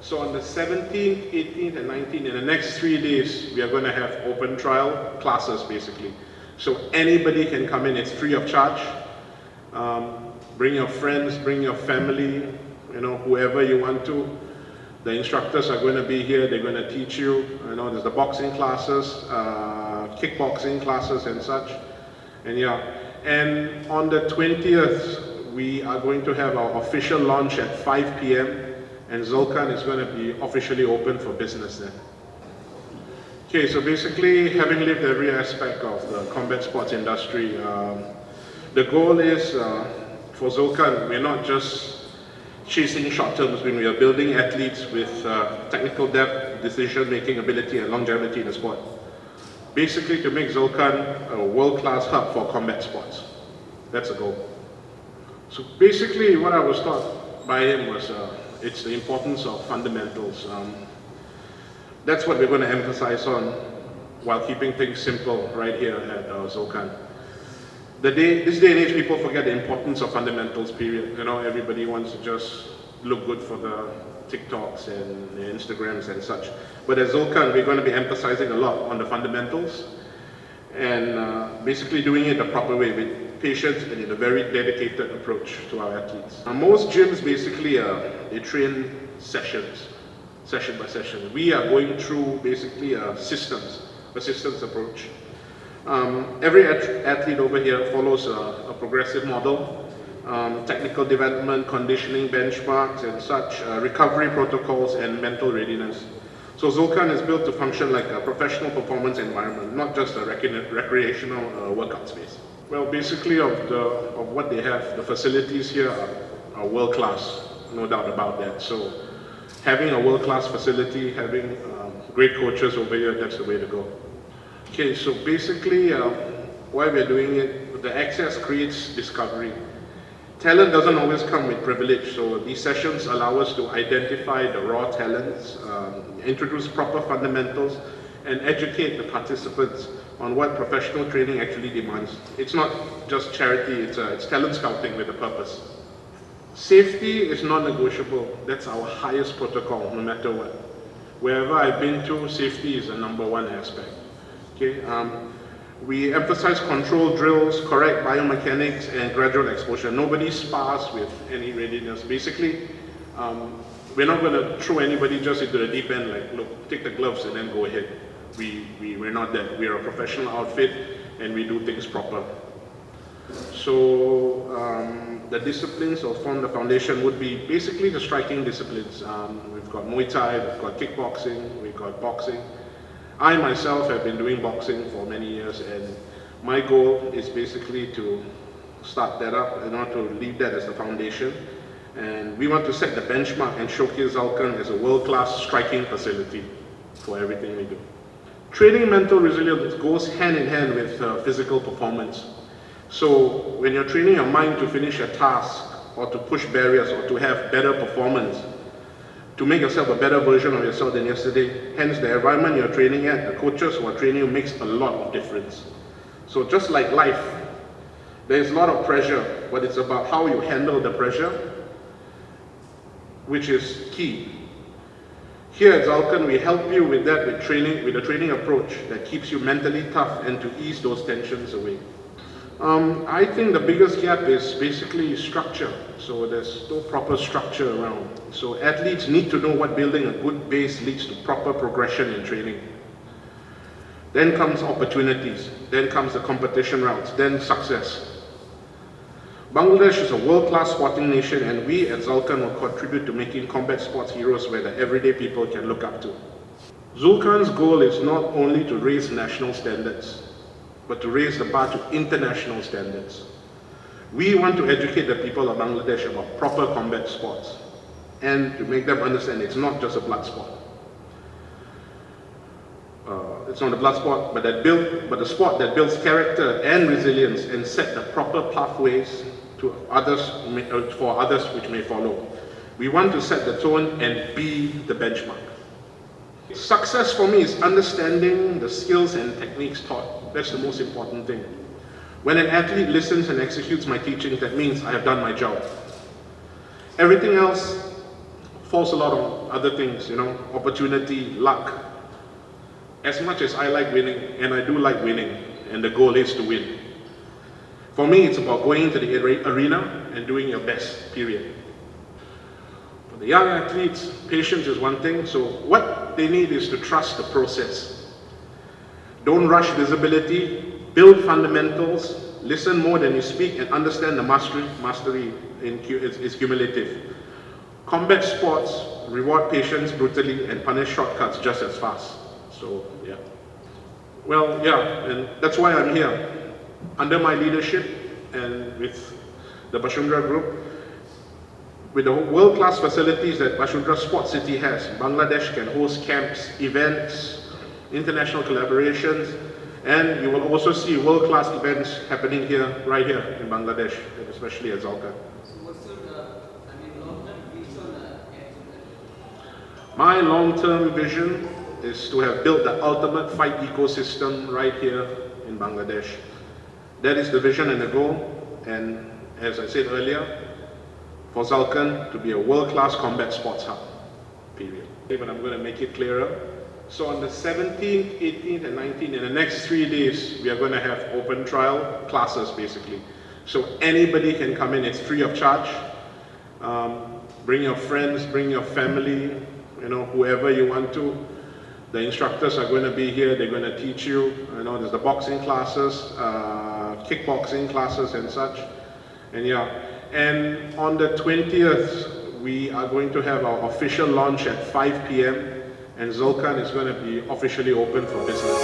So on the 17th, 18th, and 19th, in the next 3 days, we are going to have open trial classes, basically. So anybody can come in, it's free of charge. Bring your friends, bring your family, whoever you want to. The instructors are going to be here, they're going to teach you. There's the boxing classes, kickboxing classes and such. And on the 20th, we are going to have our official launch at 5 p.m. and Julkan is going to be officially open for business then. Okay, so basically, having lived every aspect of the combat sports industry, the goal is for Julkan, we're not just chasing short-term win, we are building athletes with technical depth, decision-making ability, and longevity in the sport. Basically, to make Julkan a world-class hub for combat sports. That's the goal. So basically, what I was taught by him was it's the importance of fundamentals. That's what we're going to emphasize on while keeping things simple right here at Julkan. This day and age, people forget the importance of fundamentals, period. Everybody wants to just look good for the TikToks and the Instagrams and such. But at Julkan, we're going to be emphasizing a lot on the fundamentals and basically doing it the proper way with patience and in a very dedicated approach to our athletes. Most gyms basically, they train session by session. We are going through basically a systems approach. Every athlete over here follows a progressive model, technical development, conditioning benchmarks and such, recovery protocols and mental readiness. So Julkan is built to function like a professional performance environment, not just a recreational workout space. Well, basically of what they have, the facilities here are world-class, no doubt about that. So having a world-class facility, having great coaches over here, that's the way to go. Okay, so basically why we're doing it, the access creates discovery. Talent doesn't always come with privilege, so these sessions allow us to identify the raw talents, introduce proper fundamentals, and educate the participants on what professional training actually demands. It's not just charity, it's talent scouting with a purpose. Safety is non-negotiable. That's our highest protocol, no matter what. Wherever I've been to, safety is the #1 aspect. Okay? We emphasize control drills, correct biomechanics, and gradual exposure. Nobody spars with any readiness. Basically, we're not going to throw anybody just into the deep end, like, look, take the gloves and then go ahead. We're not that. We're a professional outfit and we do things proper. So the disciplines that form the foundation would be basically the striking disciplines. We've got Muay Thai, we've got kickboxing, we've got boxing. I myself have been doing boxing for many years, and my goal is basically to start that up and not to leave that as the foundation. And we want to set the benchmark and showcase Julkan as a world-class striking facility for everything we do. Training mental resilience goes hand in hand with physical performance. So when you're training your mind to finish a task, or to push barriers, or to have better performance, to make yourself a better version of yourself than yesterday, hence the environment you're training at, the coaches who are training you makes a lot of difference. So just like life, there's a lot of pressure, but it's about how you handle the pressure, which is key. Here at Julkan, we help you with that, with a training approach that keeps you mentally tough and to ease those tensions away. I think the biggest gap is basically structure. So there's no proper structure around. So athletes need to know what building a good base leads to proper progression in training. Then comes opportunities, then comes the competition routes, then success. Bangladesh is a world-class sporting nation, and we at Julkan will contribute to making combat sports heroes where the everyday people can look up to. Julkan's goal is not only to raise national standards, but to raise the bar to international standards. We want to educate the people of Bangladesh about proper combat sports and to make them understand it's not just a blood sport. It's not a blood sport, but a sport that builds character and resilience and set the proper pathways to others, for others which may follow. We want to set the tone and be the benchmark. Success for me is understanding the skills and techniques taught. That's the most important thing. When an athlete listens and executes my teachings, that means I have done my job. Everything else falls a lot other things, opportunity, luck. As much as I like winning, and I do like winning, and the goal is to win. For me, it's about going into the arena and doing your best, period. For the young athletes, patience is one thing, so what they need is to trust the process. Don't rush visibility, build fundamentals, listen more than you speak, and understand the mastery is cumulative. Combat sports reward patience brutally and punish shortcuts just as fast. So, yeah. Well, yeah, and that's why I'm here. Under my leadership and with the Bashundhara group, with the world-class facilities that Bashundhara Sports City has, Bangladesh can host camps, events, international collaborations, and you will also see world-class events happening here, right here in Bangladesh, especially at Dhaka. So what's your long-term vision? My long-term vision is to have built the ultimate fight ecosystem right here in Bangladesh. That is the vision and the goal, and as I said earlier, for Julkan to be a world-class combat sports hub, period. But I'm going to make it clearer. So on the 17th, 18th, and 19th, in the next 3 days, we are going to have open trial classes, basically. So anybody can come in, it's free of charge. Bring your friends, bring your family, whoever you want to. The instructors are going to be here, they're going to teach you. There's the boxing classes, kickboxing classes and such. And yeah, and on the 20th, we are going to have our official launch at 5 p.m. and Julkan is going to be officially open for business.